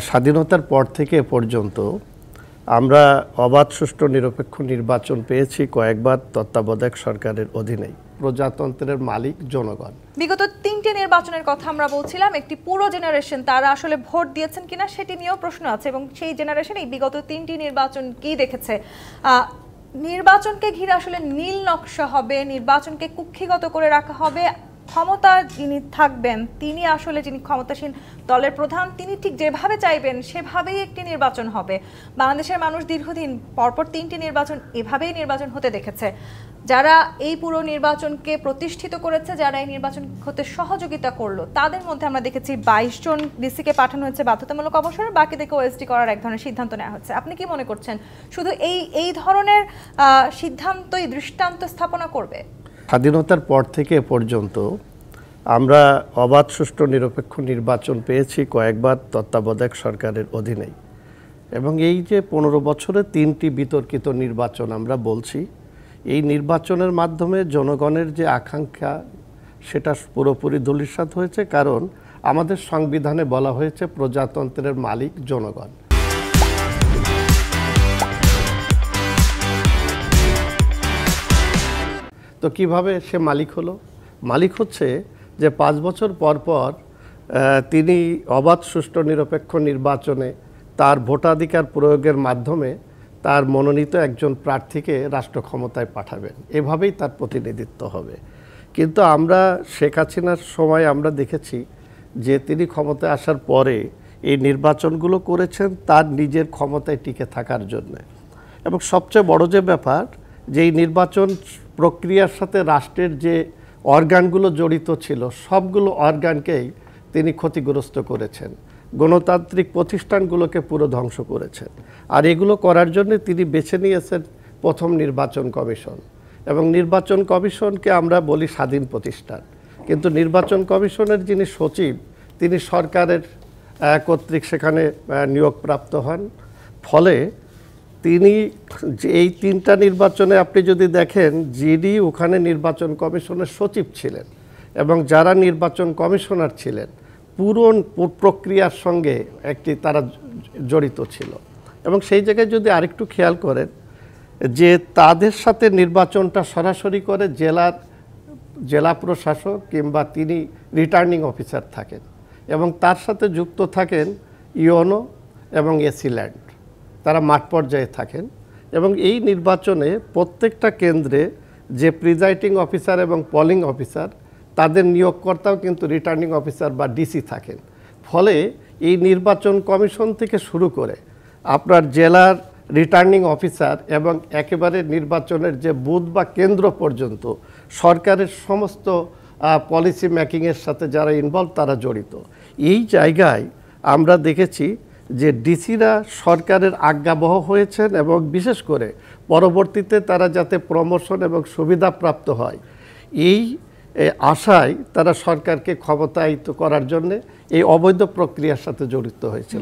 স্বাধীনতার পর থেকে এ পর্যন্ত আমরা অবাধ সুষ্ঠু নিরপেক্ষ নির্বাচন পেয়েছি কয়েকবার তত্ত্বাবধায়ক সরকারের অধীনেই। প্রজাতন্ত্রের মালিক জনগণ। বিগত ৩টে নির্বাচনের কথা আমরা বলছিলাম, একটি পুরো জেনারেশন তারা আসলে ভোট দিয়েছেন কিনা সেটি নিয়েও প্রশ্ন আছে এবং সেই জেনারেশন এই বিগত ৩টি নির্বাচন কি দেখেছে। নির্বাচনকে ঘিরে আসলে নীল নকশা হবে, নির্বাচনকে কুক্ষিগত করে রাখা হবে। ক্ষমতা যিনি থাকবেন তিনি আসলে যিনি ক্ষমতাসীন দলের প্রধান তিনি ঠিক যেভাবে চাইবেন সেভাবেই একটি নির্বাচন হবে। বাংলাদেশের মানুষ দীর্ঘদিন পরপর 3টি নির্বাচন এভাবেই নির্বাচন হতে দেখেছে। যারা এই পুরো নির্বাচনকে প্রতিষ্ঠিত করেছে, যারা এই নির্বাচন হতে সহযোগিতা করলো, তাদের মধ্যে আমরা দেখেছি 22 জন ডিসিকে পাঠানো হয়েছে বাধ্যতামূলক অবসরে, বাকিদেরকে ওএসডি করার এক ধরনের সিদ্ধান্ত নেওয়া হচ্ছে। আপনি কি মনে করছেন শুধু এই ধরনের সিদ্ধান্তই দৃষ্টান্ত স্থাপনা করবে? স্বাধীনতার পর থেকে এ পর্যন্ত আমরা অবাধ সুষ্ঠু নিরপেক্ষ নির্বাচন পেয়েছি কয়েকবার তত্ত্বাবধায়ক সরকারের অধীনেই, এবং এই যে 15 বছরে 3টি বিতর্কিত নির্বাচন আমরা বলছি, এই নির্বাচনের মাধ্যমে জনগণের যে আকাঙ্ক্ষা সেটা পুরোপুরি ধূলিসাৎ হয়েছে। কারণ আমাদের সংবিধানে বলা হয়েছে প্রজাতন্ত্রের মালিক জনগণ। তো কিভাবে সে মালিক হলো? মালিক হচ্ছে যে 5 বছর পর পর তিনি অবাধ সুষ্ঠু নিরপেক্ষ নির্বাচনে তার ভোটাধিকার প্রয়োগের মাধ্যমে তার মনোনীত একজন প্রার্থীকে রাষ্ট্র ক্ষমতায় পাঠাবেন। এভাবেই তার প্রতিনিধিত্ব হবে। কিন্তু আমরা শেখ হাসিনার সময় আমরা দেখেছি যে তিনি ক্ষমতায় আসার পরে এই নির্বাচনগুলো করেছেন তার নিজের ক্ষমতায় টিকে থাকার জন্য। এবং সবচেয়ে বড় যে ব্যাপার, যে এই নির্বাচন প্রক্রিয়ার সাথে রাষ্ট্রের যে অর্গানগুলো জড়িত ছিল সবগুলো অর্গানকেই তিনি ক্ষতিগ্রস্ত করেছেন, গণতান্ত্রিক প্রতিষ্ঠানগুলোকে পুরো ধ্বংস করেছেন। আর এগুলো করার জন্য তিনি বেছে নিয়েছেন প্রথম নির্বাচন কমিশন, এবং নির্বাচন কমিশনকে আমরা বলি স্বাধীন প্রতিষ্ঠান। কিন্তু নির্বাচন কমিশনের যিনি সচিব তিনি সরকারের কর্তৃক সেখানে নিয়োগপ্রাপ্ত হন। ফলে তিনি এই 3টা নির্বাচনে আপনি যদি দেখেন, যিনি ওখানে নির্বাচন কমিশনের সচিব ছিলেন এবং যারা নির্বাচন কমিশনার ছিলেন পুরো প্রক্রিয়ার সঙ্গে তারা জড়িত ছিল। এবং সেই জায়গায় যদি আরেকটু খেয়াল করেন যে তাদের সাথে নির্বাচনটা সরাসরি করে জেলা প্রশাসক কিংবা তিনি রিটার্নিং অফিসার থাকেন, এবং তার সাথে যুক্ত থাকেন ইউনো এবং এসি ল্যান্ড, তারা মাঠ পর্যায়ে থাকেন। এবং এই নির্বাচনে প্রত্যেকটা কেন্দ্রে যে প্রিজাইডিং অফিসার এবং পোলিং অফিসার তাদের নিয়োগকর্তাও কিন্তু রিটার্নিং অফিসার বা ডিসি থাকেন। ফলে এই নির্বাচন কমিশন থেকে শুরু করে আপনার জেলার রিটার্নিং অফিসার এবং একেবারে নির্বাচনের যে বুথ বা কেন্দ্র পর্যন্ত সরকারের সমস্ত পলিসি মেকিংয়ের সাথে যারা ইনভলভ তারা জড়িত। এই জায়গায় আমরা দেখেছি যে ডিসিরা সরকারের আজ্ঞাবহ হয়েছেন, এবং বিশেষ করে পরবর্তীতে তারা যাতে প্রমোশন এবং সুবিধাপ্রাপ্ত হয় এই আশায় তারা সরকারকে ক্ষমতায়িত করার জন্য এই অবৈধ প্রক্রিয়ার সাথে জড়িত হয়েছিল।